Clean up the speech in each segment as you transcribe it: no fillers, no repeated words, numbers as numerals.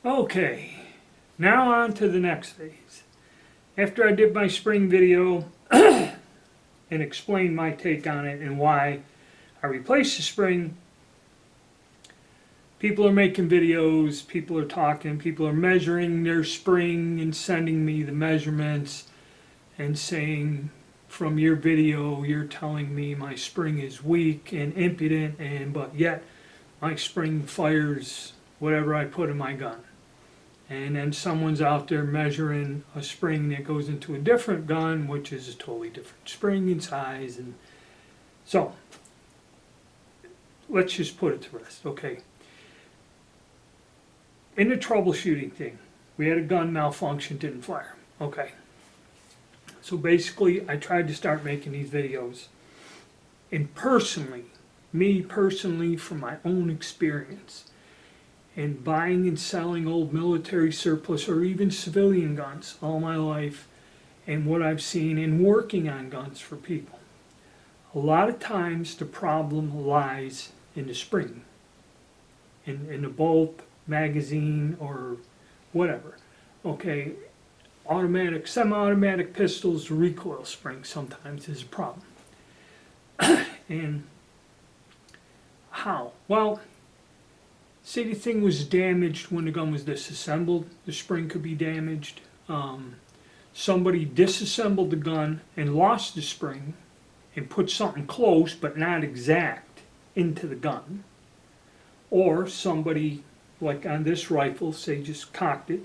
Okay, now on to the next phase. After I did my spring video and explained my take on it and why I replaced the spring, people are making videos, people are talking, people are measuring their spring and sending me the measurements and saying, from your video, you're telling me my spring is weak and impudent, but yet my spring fires whatever I put in my gun. And then someone's out there measuring a spring that goes into a different gun, which is a totally different spring and size. And so, let's just put it to rest, okay? In the troubleshooting thing, we had a gun malfunction, didn't fire, okay? So basically, I tried to start making these videos. And me personally, from my own experience, and buying and selling old military surplus or even civilian guns all my life, and what I've seen in working on guns for people. A lot of times the problem lies in the spring, in the bolt, magazine, or whatever. Okay, automatic, semi-automatic pistols, the recoil spring sometimes is a problem. And how? Well, say the thing was damaged when the gun was disassembled, the spring could be damaged. Somebody disassembled the gun and lost the spring and put something close but not exact into the gun. Or somebody, like on this rifle, say just cocked it,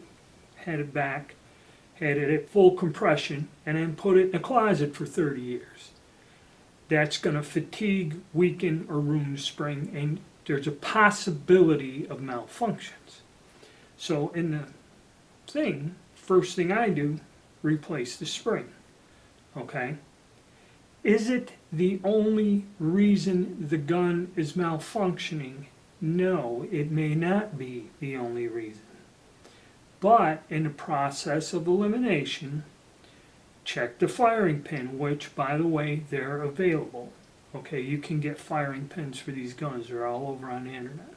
had it back, had it at full compression, and then put it in a closet for 30 years. That's going to fatigue, weaken, or ruin the spring, and there's a possibility of malfunctions. So in the thing, first thing I do, replace the spring. Okay? Is it the only reason the gun is malfunctioning? No, it may not be the only reason. But in the process of elimination, check the firing pin, which, by the way, they're available. Okay, you can get firing pins for these guns. They're all over on the internet.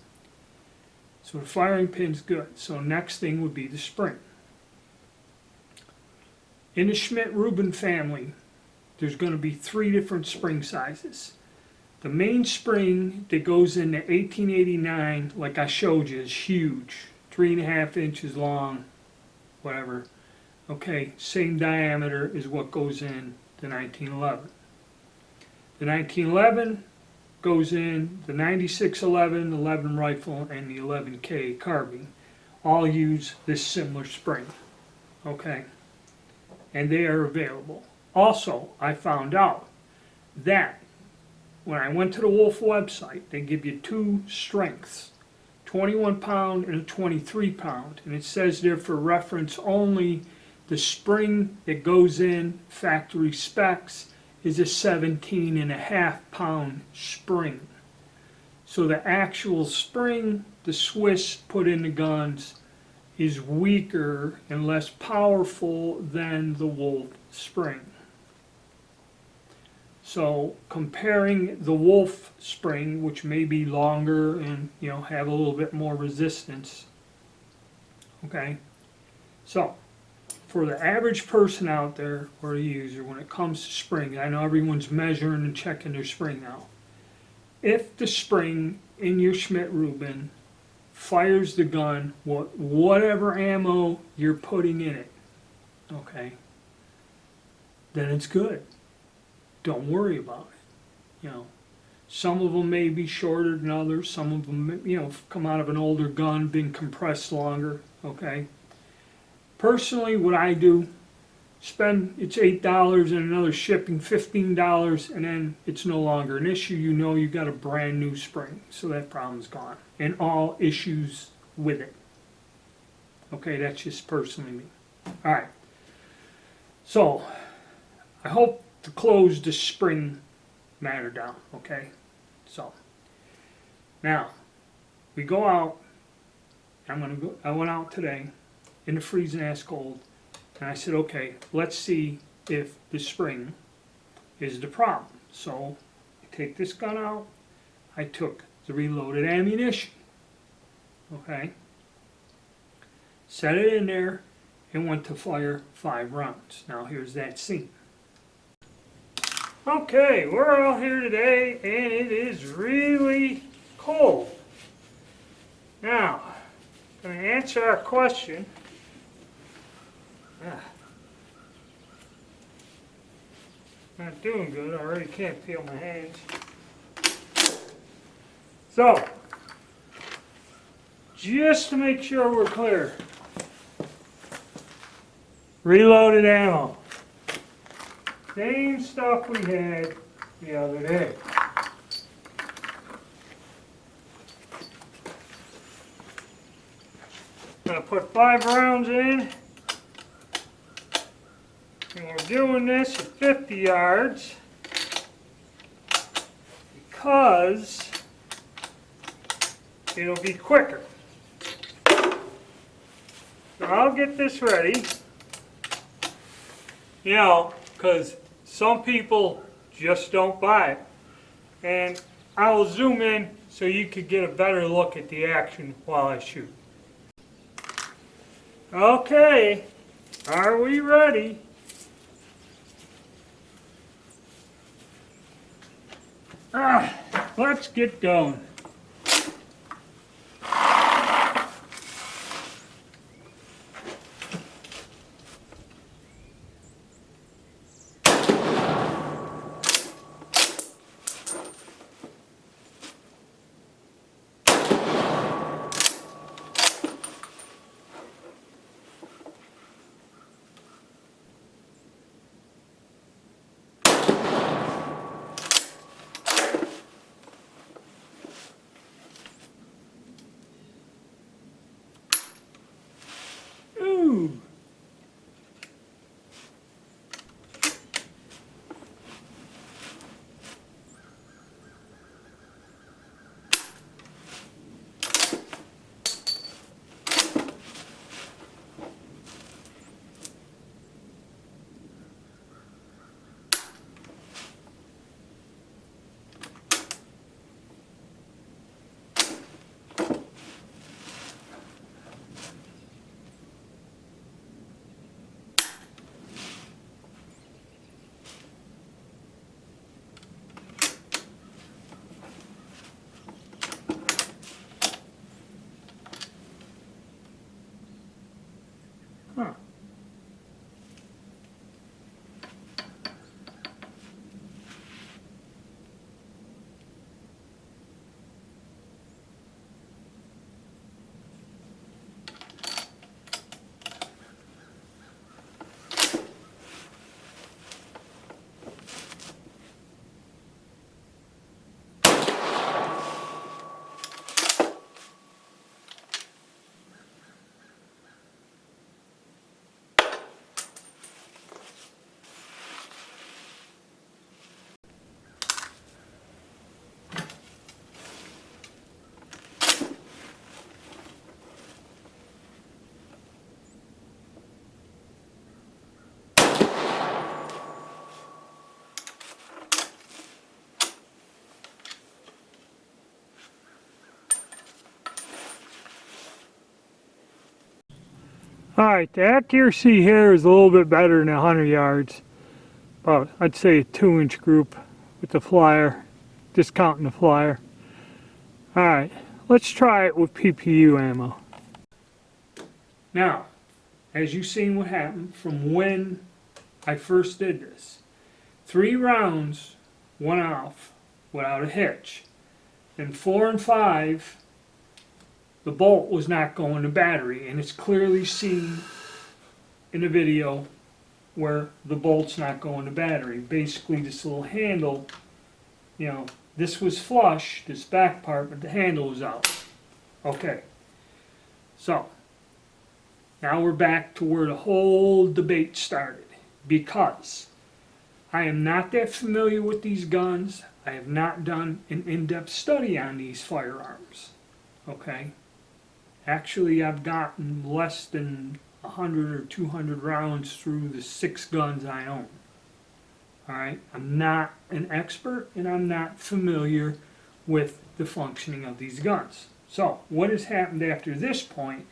So the firing pin's good. So next thing would be the spring. In the Schmidt-Rubin family, there's going to be 3 different spring sizes. The main spring that goes into 1889, like I showed you, is huge. 3.5 inches long, whatever. Okay, same diameter as what goes in the 1911. The 1911 goes in the 9611, 11 rifle, and the 11K carbine. All use this similar spring. Okay, and they are available. Also, I found out that when I went to the Wolf website, they give you 2 strengths, 21 pound and a 23 pound, and it says there for reference only the spring that goes in factory specs is a 17.5 pound spring. So the actual spring the Swiss put in the guns is weaker and less powerful than the Wolf spring. So comparing the Wolf spring, which may be longer and have a little bit more resistance. Okay, so for the average person out there or a user, when it comes to spring, I know everyone's measuring and checking their spring now. If the spring in your Schmidt-Rubin fires the gun, whatever ammo you're putting in it, okay, then it's good. Don't worry about it. Some of them may be shorter than others. Some of them, come out of an older gun, been compressed longer. Okay. Personally, what I do, it's $8 and another shipping, $15, and then it's no longer an issue. You got a brand new spring, so that problem's gone, and all issues with it. Okay, that's just personally me. All right. So, I hope to close the spring matter down, okay? So, now, we go out, I went out today in the freezing ass cold, and I said, okay, let's see if the spring is the problem. So, I take this gun out, I took the reloaded ammunition, okay? set it in there, and went to fire 5 rounds. Now here's that scene. Okay, we're out here today and it is really cold. Now, I'm going to answer our question. Not doing good, I already can't feel my hands. So, just to make sure we're clear, reloaded ammo. Same stuff we had the other day. Gonna put 5 rounds in. And we're doing this at 50 yards because it'll be quicker. So I'll get this ready. You know, because some people just don't buy it. And I will zoom in so you could get a better look at the action while I shoot. Okay, are we ready? Let's get going. Ooh. Huh. Alright, the accuracy here is a little bit better than 100 yards. About, I'd say a 2-inch group with the flyer, discounting the flyer. Alright, let's try it with PPU ammo. Now, as you've seen what happened from when I first did this. 3 rounds went off without a hitch. And 4 and 5, the bolt was not going to battery, and it's clearly seen in the video where the bolt's not going to battery. Basically, this little handle, you know, this was flush, this back part, but the handle was out. Okay, so now we're back to where the whole debate started, because I am not that familiar with these guns. I have not done an in-depth study on these firearms. Okay? Actually, I've gotten less than 100 or 200 rounds through the 6 guns I own. Alright? I'm not an expert and I'm not familiar with the functioning of these guns. So, what has happened after this point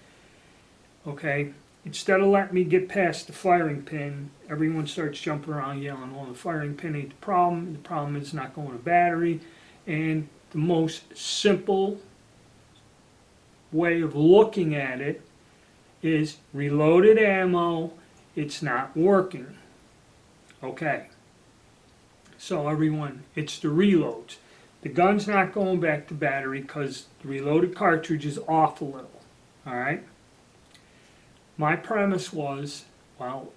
okay? Instead of letting me get past the firing pin, everyone starts jumping around yelling, well, the firing pin ain't the problem is not going to battery, and the most simple way of looking at it is reloaded ammo, it's not working, okay? So everyone, it's the reloads. The gun's not going back to battery because the reloaded cartridge is off a little, all right? My premise was, well,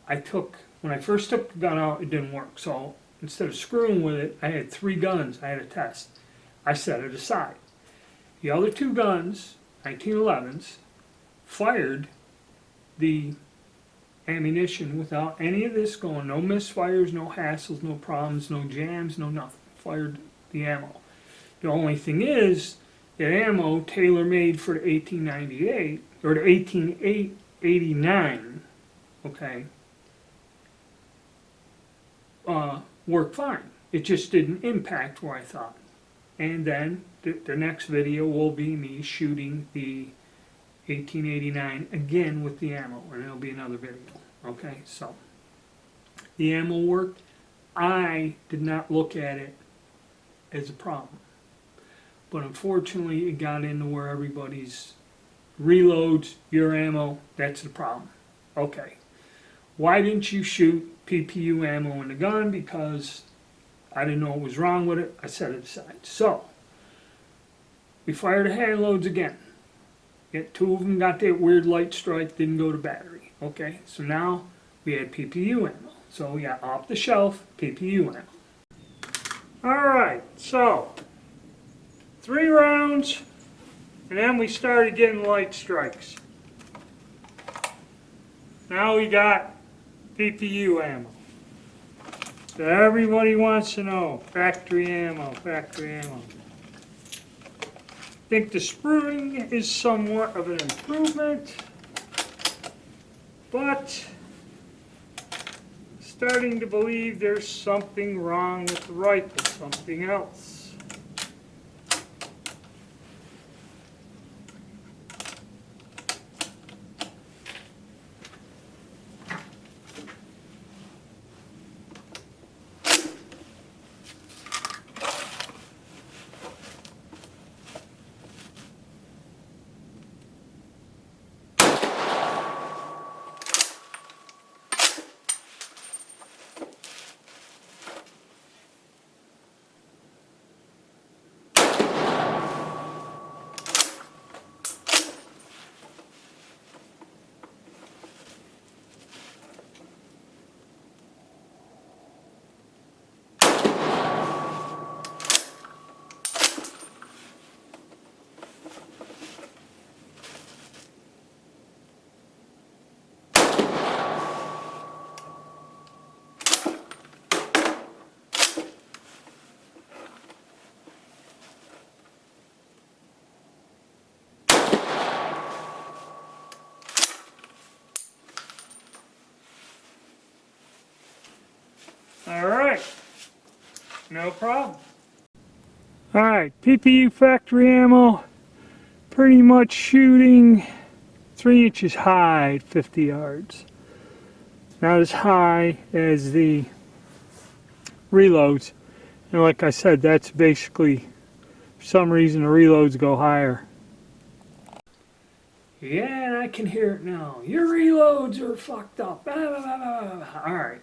when I first took the gun out, it didn't work. So instead of screwing with it, I had 3 guns I had to test. I set it aside. The other 2 guns, 1911s, fired the ammunition without any of this going, no misfires, no hassles, no problems, no jams, no nothing. Fired the ammo. The only thing is, that ammo, tailor-made for the 1898, or the 1889, okay, worked fine. It just didn't impact where I thought. And then the next video will be me shooting the 1889 again with the ammo, and it'll be another video. Okay, so the ammo worked. I did not look at it as a problem, but unfortunately it got into where everybody's reloads your ammo. That's the problem. Okay, why didn't you shoot PPU ammo in the gun? Because I didn't know what was wrong with it. I set it aside. So we fired the hand loads again. Get 2 of them got that weird light strike, didn't go to battery. Okay, so now we had PPU ammo. So we got off the shelf PPU ammo. Alright, so 3 rounds, and then we started getting light strikes. Now we got PPU ammo. So everybody wants to know, factory ammo, factory ammo. I think the spring is somewhat of an improvement, but starting to believe there's something wrong with the rifle, something else. Alright, no problem. Alright, PPU factory ammo, pretty much shooting 3 inches high at 50 yards. Not as high as the reloads. And like I said, that's basically, for some reason, the reloads go higher. Yeah, and I can hear it now. Your reloads are fucked up. Alright.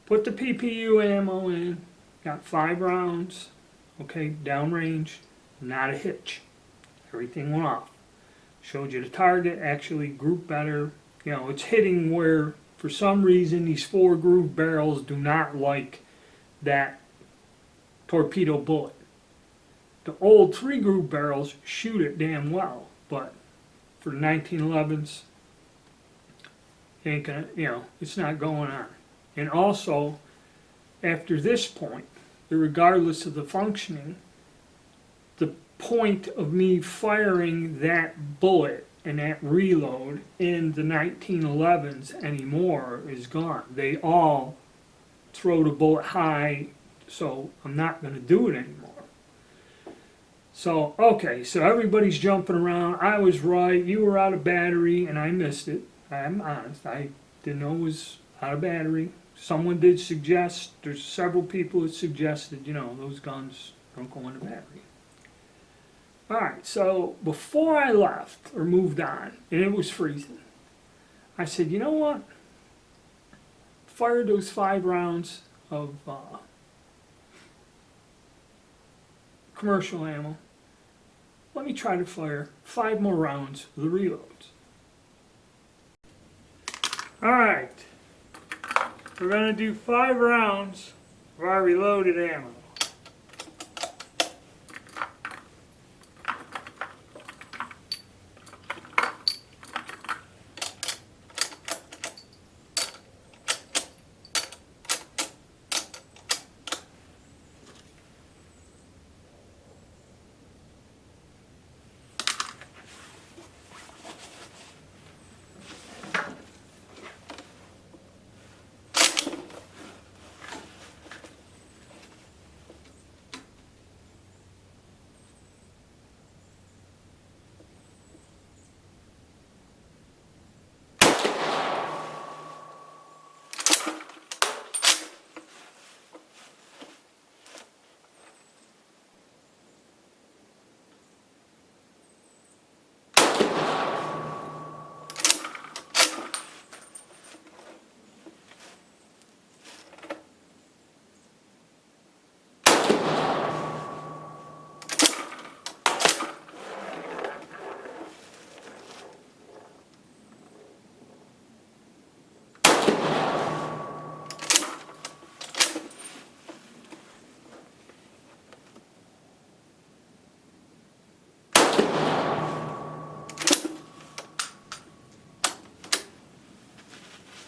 Put the PPU ammo in, got 5 rounds, okay, downrange, not a hitch. Everything went off. Showed you the target, actually grouped better. You know, it's hitting where, for some reason, these 4 groove barrels do not like that torpedo bullet. The old 3 groove barrels shoot it damn well, but for the 1911s, it ain't gonna, you know, it's not going on. And also, after this point, regardless of the functioning, the point of me firing that bullet and that reload in the 1911s anymore is gone. They all throw the bullet high, so I'm not going to do it anymore. So, okay, so everybody's jumping around. I was right, you were out of battery, and I missed it. I'm honest, I didn't know it was out of battery. Someone did suggest, there's several people that suggested, those guns don't go in the battery. Alright, so before I left, or moved on, and it was freezing, I said, you know what? Fired those 5 rounds of commercial ammo. Let me try to fire 5 more rounds of the reloads. Alright, we're going to do 5 rounds of our reloaded ammo.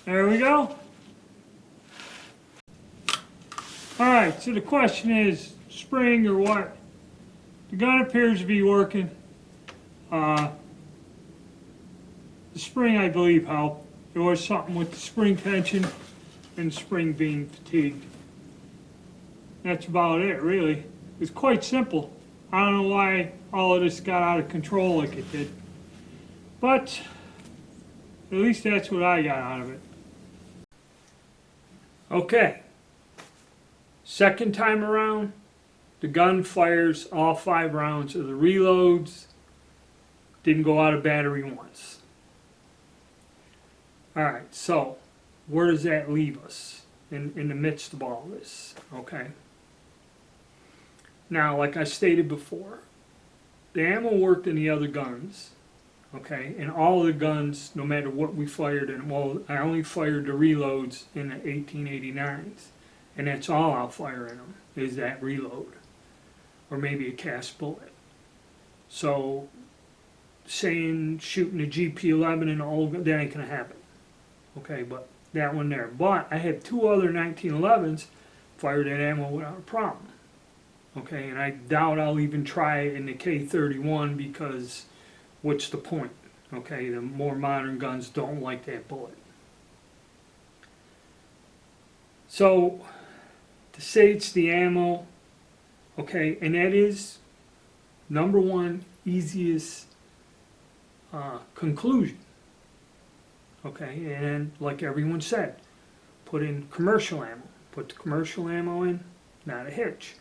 There we go. Alright, so the question is, spring or what? The gun appears to be working. The spring, I believe, helped. There was something with the spring tension and the spring being fatigued. That's about it, really. It's quite simple. I don't know why all of this got out of control like it did. But at least that's what I got out of it. Okay. Second time around, the gun fires all 5 rounds of the reloads. Didn't go out of battery once. Alright, so where does that leave us in the midst of all this? Okay. Now, like I stated before, the ammo worked in the other guns. Okay, and all of the guns, no matter what we fired in, well, I only fired the reloads in the 1889s. And that's all I'll fire in them, is that reload. Or maybe a cast bullet. So, saying shooting a GP11 in all, that ain't gonna happen. Okay, but that one there. But I had 2 other 1911s fired that ammo without a problem. Okay, and I doubt I'll even try it in the K31 because what's the point? Okay, the more modern guns don't like that bullet. So, to say it's the ammo, okay, and that is number one easiest conclusion. Okay, and like everyone said, put in commercial ammo. Put the commercial ammo in, not a hitch.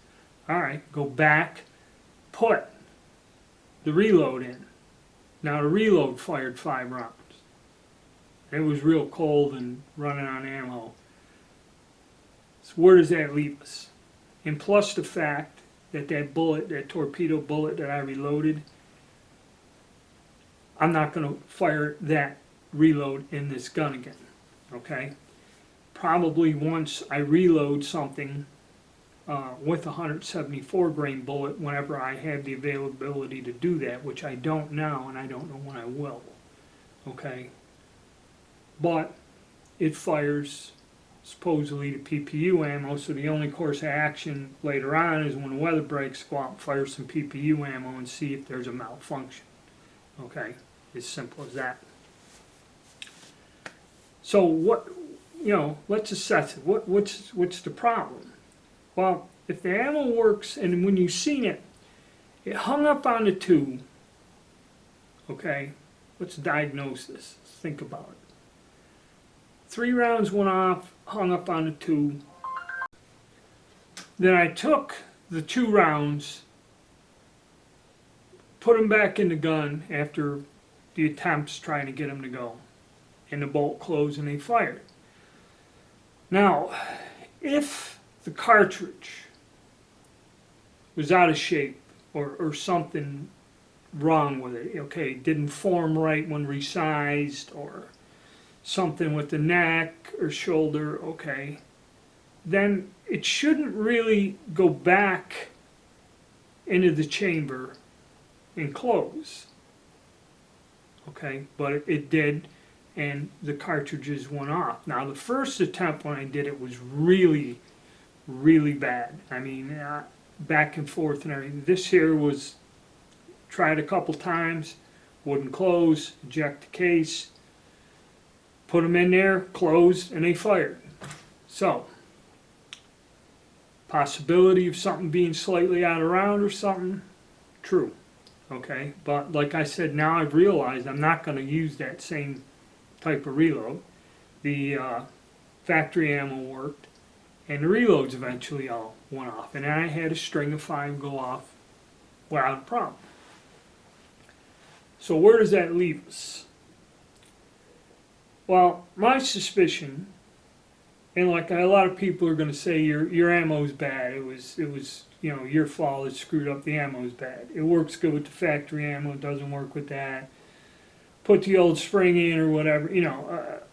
Alright, go back, put the reload in. Now the reload fired 5 rounds. It was real cold and running on ammo. So where does that leave us? And plus the fact that that bullet, that torpedo bullet that I reloaded, I'm not going to fire that reload in this gun again. Okay? Probably once I reload something with a 174 grain bullet whenever I have the availability to do that, which I don't now and I don't know when I will. Okay? But it fires supposedly the PPU ammo, so the only course of action later on is when the weather breaks, go out and fire some PPU ammo and see if there's a malfunction. Okay? As simple as that. So what, let's assess it. What's the problem? Well, if the ammo works, and when you've seen it, It hung up on the tube, okay? Let's diagnose this. Let's think about it. 3 rounds went off, hung up on the tube. Then I took the 2 rounds, put them back in the gun after the attempts trying to get them to go. And the bolt closed and they fired. Now, if the cartridge was out of shape or something wrong with it, okay, didn't form right when resized or something with the neck or shoulder, okay, then it shouldn't really go back into the chamber and close. Okay, but it did, and the cartridges went off. Now, the first attempt when I did it was really, really bad. I mean, back and forth and everything. This here was tried a couple times, wouldn't close, eject the case, put them in there, closed, and they fired. So, possibility of something being slightly out of round or something, true. Okay, but like I said, now I've realized I'm not going to use that same type of reload. The factory ammo worked, and the reloads eventually all went off, and I had a string of 5 go off without a problem. So where does that leave us? Well, my suspicion, and like a lot of people are going to say your ammo's bad. It was your fault. It screwed up. The ammo's bad. It works good with the factory ammo. It doesn't work with that. Put the old spring in or whatever.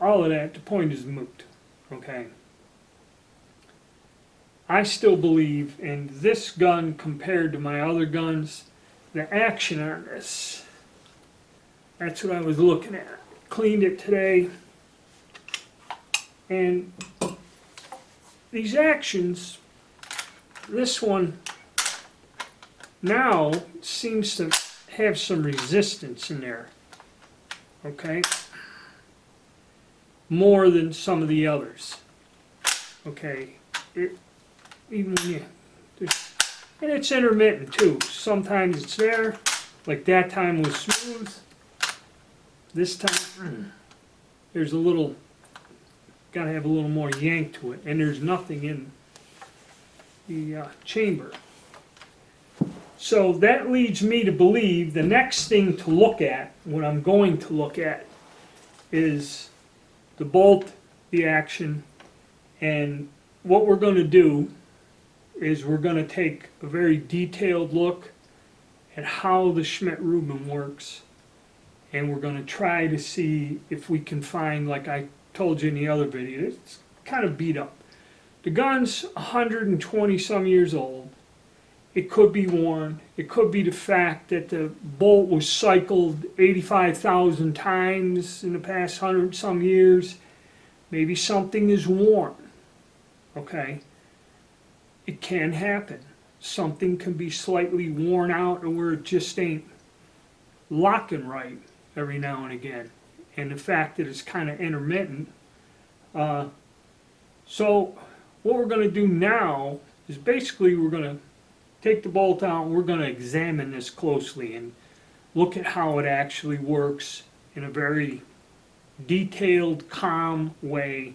All of that. The point is moot. Okay. I still believe in this gun compared to my other guns. The action on this. That's what I was looking at. Cleaned it today. And these actions, this one now seems to have some resistance in there. Okay? More than some of the others. Okay? And it's intermittent too. Sometimes it's there, like that time was smooth. This time, there's a little, gotta have a little more yank to it, and there's nothing in the chamber. So that leads me to believe the next thing to look at, what I'm going to look at, is the bolt, the action, and what we're going to do is we're going to take a very detailed look at how the Schmidt-Rubin works, and we're going to try to see if we can find, like I told you in the other video, it's kind of beat up. The gun's 120 some years old. It could be worn. It could be the fact that the bolt was cycled 85,000 times in the past 100 some years. Maybe something is worn. Okay? It can happen. Something can be slightly worn out or where it just ain't locking right every now and again. And the fact that it's kind of intermittent. So what we're going to do now is basically we're going to take the bolt out and we're going to examine this closely and look at how it actually works in a very detailed, calm way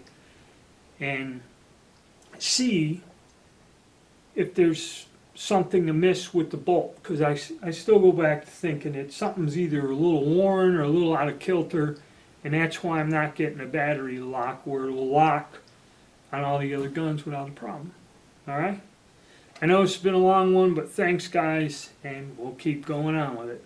and see if there's something amiss with the bolt, because I still go back to thinking that something's either a little worn or a little out of kilter, and that's why I'm not getting a battery lock where it will lock on all the other guns without a problem. Alright? I know it's been a long one, but thanks guys, and we'll keep going on with it.